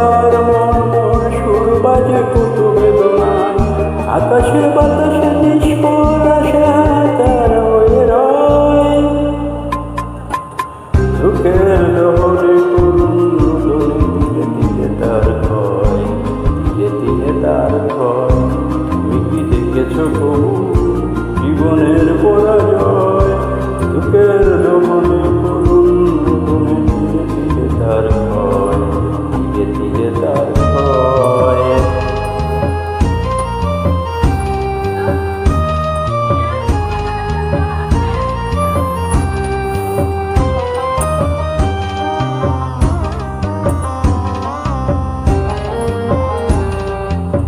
তার মর্মর সুর বাজে কত বেদনায়, আকাশে বাতাসে নিষ্ফল আশা তার হয়ে রয়। দুঃখের দহনে করুণ রোদনে ধীরে ধীরে তার ক্ষয়, ধীরে ধীরে তার ক্ষয়। তুমি কি দেখেছ প্রভু জীবনের পরাজয়? দুঃখের দহনে করুণ রোদনে ধীরে ধীরে তার ক্ষয়, ধীরে ধীরে তার ক্ষয়।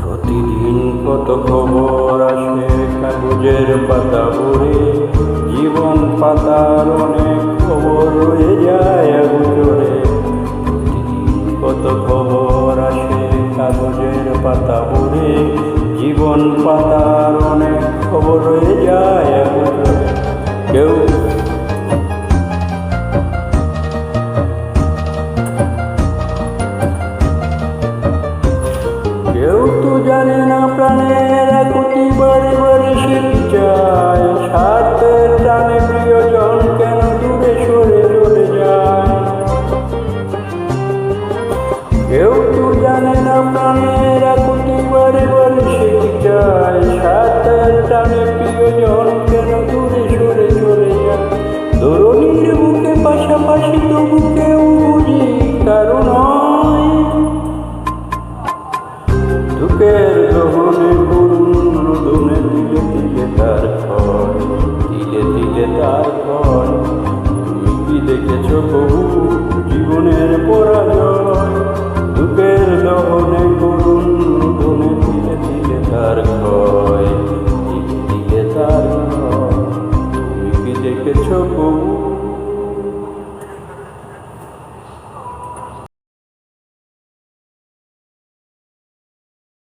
প্রতিদিন কত খবর আসে কাগজের পাতা ভরে, জীবন পাতার অনেক খবর রয়ে যায় আগুজরে। প্রতিদিন কত খবর আসে কাগজের পাতা ভরে, জীবন পাতার অনেক খবর রয়ে যায় আগুজরে। কেউ কেউ তো জানে না প্রাণের আকুতি বারে বারে সে কি চায়, স্বার্থের টানে প্রিয়জন কেন দূরে সরে চলে যায়। কেউ তো জানে না প্রাণের আকুতি বারে বারে সে কি চায়, স্বার্থের টানে প্রিয়জন কেন দূরে সরে চলে যায়। ধরণীর বুকে পাশাপাশি তবু কেউ বুঝি কারণ দুঃখের দহনে করুণ রোদনে দিলে দিলে তার ক্ষয়, দিলে দিলে তার ক্ষয়। তুমি কি দেখেছ প্রভু জীবনের পরাজয়? দুঃখের দহনে করুণ রোদনে দিলে দিলে তার ক্ষয়, দিলে দিলে তার ক্ষয়। তুমি কি দেখেছ প্রভু